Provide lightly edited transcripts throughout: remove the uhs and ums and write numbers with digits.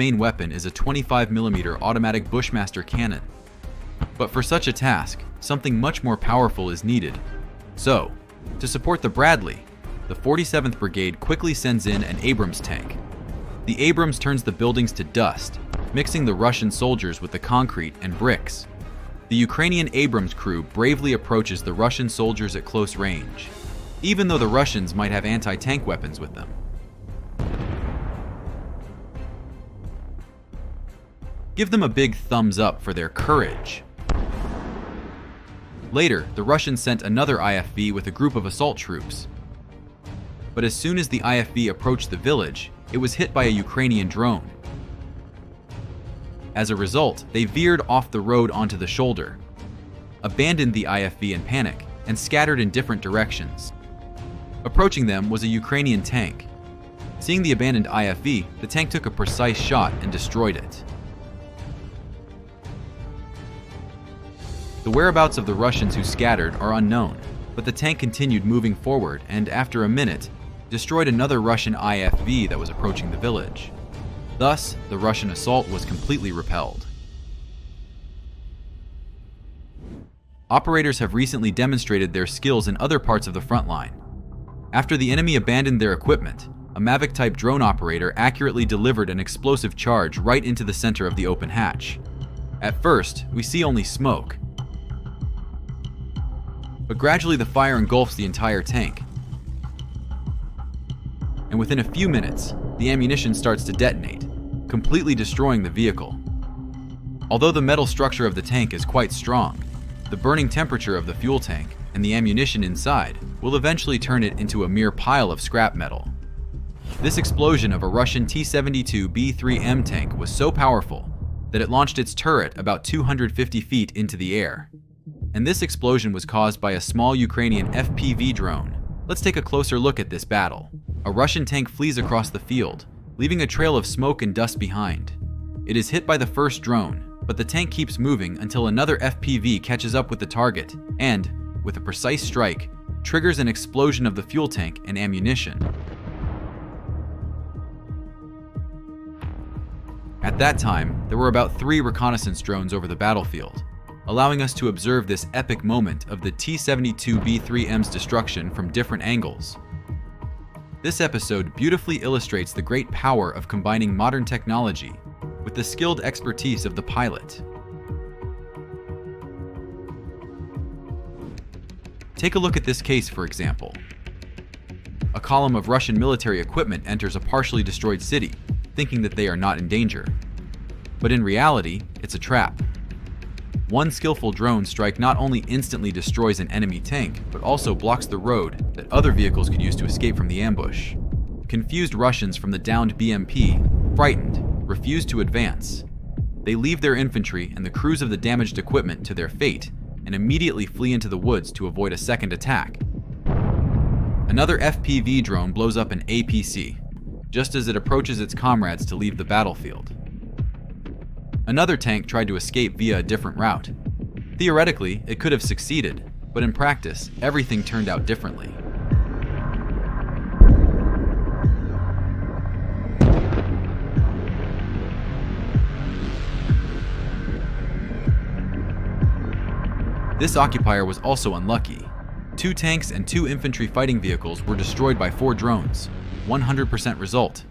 main weapon is a 25mm automatic Bushmaster cannon. But for such a task, something much more powerful is needed. So, to support the Bradley, the 47th Brigade quickly sends in an Abrams tank. The Abrams turns the buildings to dust, mixing the Russian soldiers with the concrete and bricks. The Ukrainian Abrams crew bravely approaches the Russian soldiers at close range, even though the Russians might have anti-tank weapons with them. Give them a big thumbs up for their courage. Later, the Russians sent another IFV with a group of assault troops. But as soon as the IFV approached the village, it was hit by a Ukrainian drone. As a result, they veered off the road onto the shoulder, abandoned the IFV in panic, and scattered in different directions. Approaching them was a Ukrainian tank. Seeing the abandoned IFV, the tank took a precise shot and destroyed it. The whereabouts of the Russians who scattered are unknown, but the tank continued moving forward and, after a minute, destroyed another Russian IFV that was approaching the village. Thus, the Russian assault was completely repelled. Operators have recently demonstrated their skills in other parts of the front line. After the enemy abandoned their equipment, a Mavic-type drone operator accurately delivered an explosive charge right into the center of the open hatch. At first, we see only smoke, but gradually the fire engulfs the entire tank. And within a few minutes, the ammunition starts to detonate, completely destroying the vehicle. Although the metal structure of the tank is quite strong, the burning temperature of the fuel tank and the ammunition inside will eventually turn it into a mere pile of scrap metal. This explosion of a Russian T-72B3M tank was so powerful that it launched its turret about 250 feet into the air. And this explosion was caused by a small Ukrainian FPV drone. Let's take a closer look at this battle. A Russian tank flees across the field, leaving a trail of smoke and dust behind. It is hit by the first drone, but the tank keeps moving until another FPV catches up with the target and, with a precise strike, triggers an explosion of the fuel tank and ammunition. At that time, there were about 3 reconnaissance drones over the battlefield, allowing us to observe this epic moment of the T-72B3M's destruction from different angles. This episode beautifully illustrates the great power of combining modern technology with the skilled expertise of the pilot. Take a look at this case, for example. A column of Russian military equipment enters a partially destroyed city, thinking that they are not in danger. But in reality, it's a trap. One skillful drone strike not only instantly destroys an enemy tank, but also blocks the road that other vehicles could use to escape from the ambush. Confused Russians from the downed BMP, frightened, refuse to advance. They leave their infantry and the crews of the damaged equipment to their fate and immediately flee into the woods to avoid a second attack. Another FPV drone blows up an APC, just as it approaches its comrades to leave the battlefield. Another tank tried to escape via a different route. Theoretically, it could have succeeded, but in practice, everything turned out differently. This occupier was also unlucky. 2 tanks and 2 infantry fighting vehicles were destroyed by 4 drones, 100% result.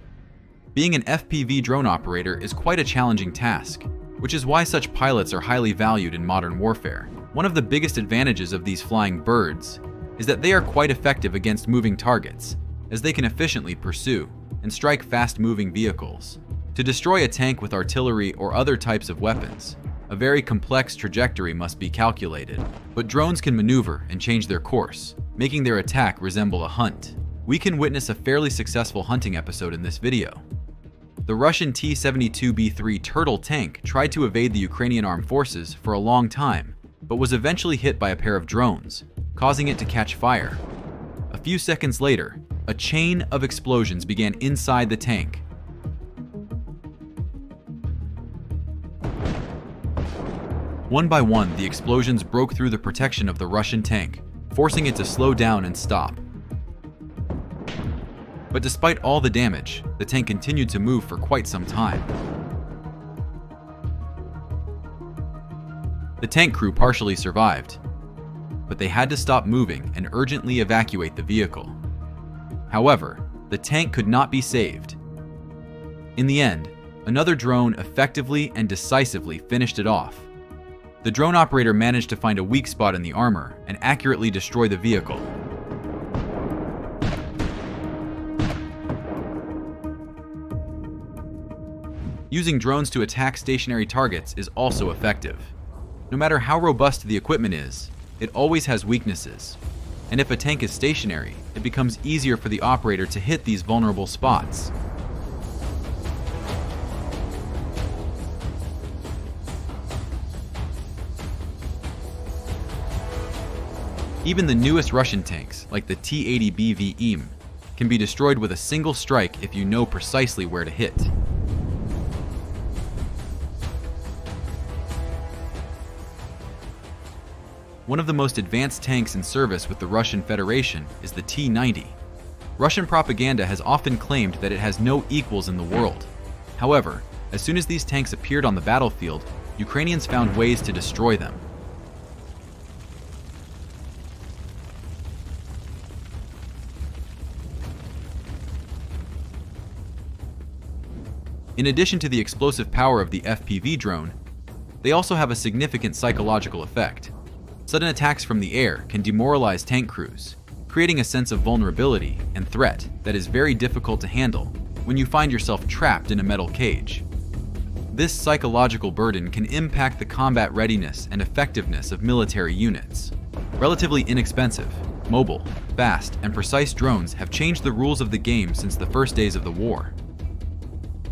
Being an FPV drone operator is quite a challenging task, which is why such pilots are highly valued in modern warfare. One of the biggest advantages of these flying birds is that they are quite effective against moving targets, as they can efficiently pursue and strike fast-moving vehicles. To destroy a tank with artillery or other types of weapons, a very complex trajectory must be calculated, but drones can maneuver and change their course, making their attack resemble a hunt. We can witness a fairly successful hunting episode in this video. The Russian T-72B3 Turtle tank tried to evade the Ukrainian armed forces for a long time, but was eventually hit by a pair of drones, causing it to catch fire. A few seconds later, a chain of explosions began inside the tank. One by one, the explosions broke through the protection of the Russian tank, forcing it to slow down and stop. But despite all the damage, the tank continued to move for quite some time. The tank crew partially survived, but they had to stop moving and urgently evacuate the vehicle. However, the tank could not be saved. In the end, another drone effectively and decisively finished it off. The drone operator managed to find a weak spot in the armor and accurately destroy the vehicle. Using drones to attack stationary targets is also effective. No matter how robust the equipment is, it always has weaknesses. And if a tank is stationary, it becomes easier for the operator to hit these vulnerable spots. Even the newest Russian tanks, like the T-80BV IM, can be destroyed with a single strike if you know precisely where to hit. One of the most advanced tanks in service with the Russian Federation is the T-90. Russian propaganda has often claimed that it has no equals in the world. However, as soon as these tanks appeared on the battlefield, Ukrainians found ways to destroy them. In addition to the explosive power of the FPV drone, they also have a significant psychological effect. Sudden attacks from the air can demoralize tank crews, creating a sense of vulnerability and threat that is very difficult to handle when you find yourself trapped in a metal cage. This psychological burden can impact the combat readiness and effectiveness of military units. Relatively inexpensive, mobile, fast, and precise drones have changed the rules of the game since the first days of the war.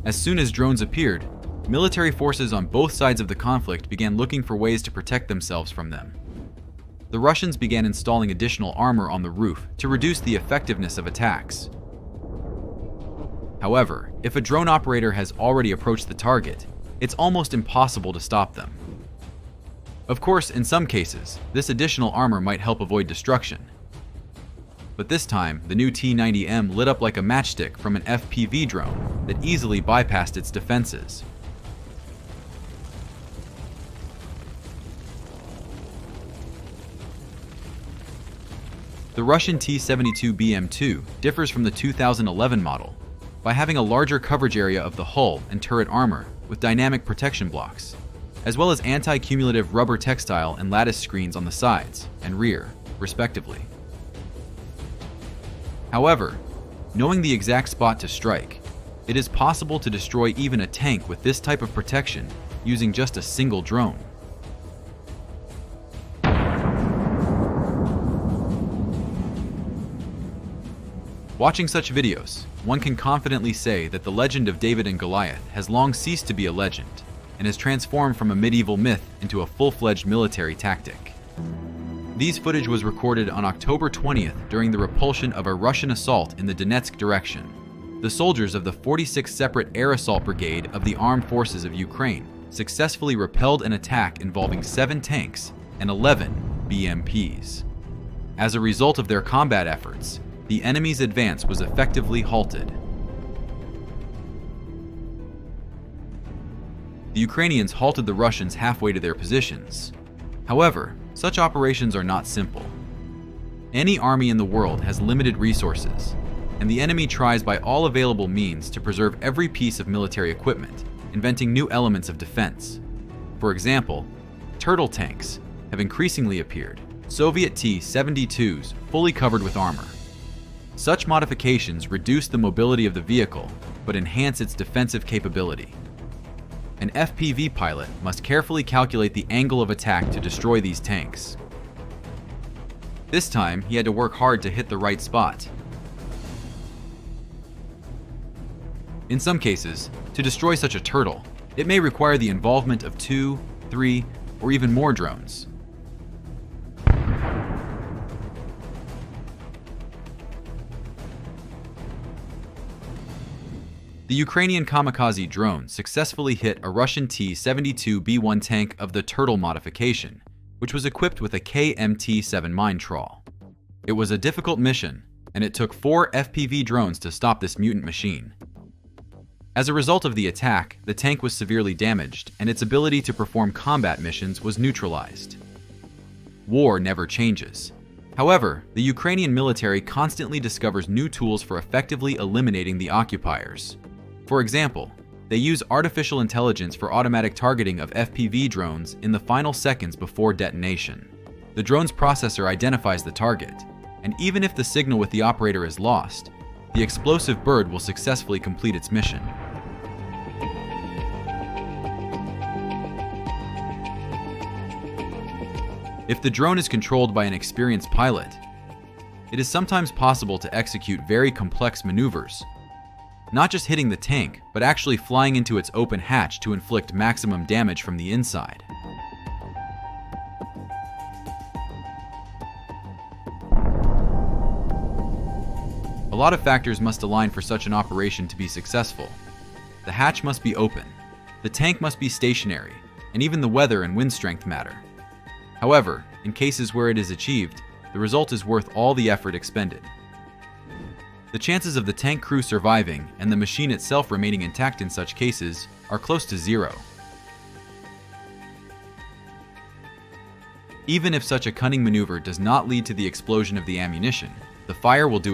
As soon as drones appeared, military forces on both sides of the conflict began looking for ways to protect themselves from them. The Russians began installing additional armor on the roof to reduce the effectiveness of attacks. However, if a drone operator has already approached the target, it's almost impossible to stop them. Of course, in some cases, this additional armor might help avoid destruction. But this time, the new T-90M lit up like a matchstick from an FPV drone that easily bypassed its defenses. The Russian T-72BM2 differs from the 2011 model by having a larger coverage area of the hull and turret armor with dynamic protection blocks, as well as anti-cumulative rubber textile and lattice screens on the sides and rear, respectively. However, knowing the exact spot to strike, it is possible to destroy even a tank with this type of protection using just a single drone. Watching such videos, one can confidently say that the legend of David and Goliath has long ceased to be a legend and has transformed from a medieval myth into a full-fledged military tactic. These footage was recorded on October 20th during the repulsion of a Russian assault in the Donetsk direction. The soldiers of the 46th Separate Air Assault Brigade of the Armed Forces of Ukraine successfully repelled an attack involving 7 tanks and 11 BMPs. As a result of their combat efforts, the enemy's advance was effectively halted. The Ukrainians halted the Russians halfway to their positions. However, such operations are not simple. Any army in the world has limited resources, and the enemy tries by all available means to preserve every piece of military equipment, inventing new elements of defense. For example, turtle tanks have increasingly appeared, Soviet T-72s fully covered with armor. Such modifications reduce the mobility of the vehicle, but enhance its defensive capability. An FPV pilot must carefully calculate the angle of attack to destroy these tanks. This time, he had to work hard to hit the right spot. In some cases, to destroy such a turtle, it may require the involvement of 2, 3, or even more drones. The Ukrainian kamikaze drone successfully hit a Russian T-72B1 tank of the Turtle modification, which was equipped with a KMT-7 mine trawl. It was a difficult mission, and it took 4 FPV drones to stop this mutant machine. As a result of the attack, the tank was severely damaged, and its ability to perform combat missions was neutralized. War never changes. However, the Ukrainian military constantly discovers new tools for effectively eliminating the occupiers. For example, they use artificial intelligence for automatic targeting of FPV drones in the final seconds before detonation. The drone's processor identifies the target, and even if the signal with the operator is lost, the explosive bird will successfully complete its mission. If the drone is controlled by an experienced pilot, it is sometimes possible to execute very complex maneuvers, not just hitting the tank, but actually flying into its open hatch to inflict maximum damage from the inside. A lot of factors must align for such an operation to be successful. The hatch must be open, the tank must be stationary, and even the weather and wind strength matter. However, in cases where it is achieved, the result is worth all the effort expended. The chances of the tank crew surviving and the machine itself remaining intact in such cases are close to zero. Even if such a cunning maneuver does not lead to the explosion of the ammunition, the fire will do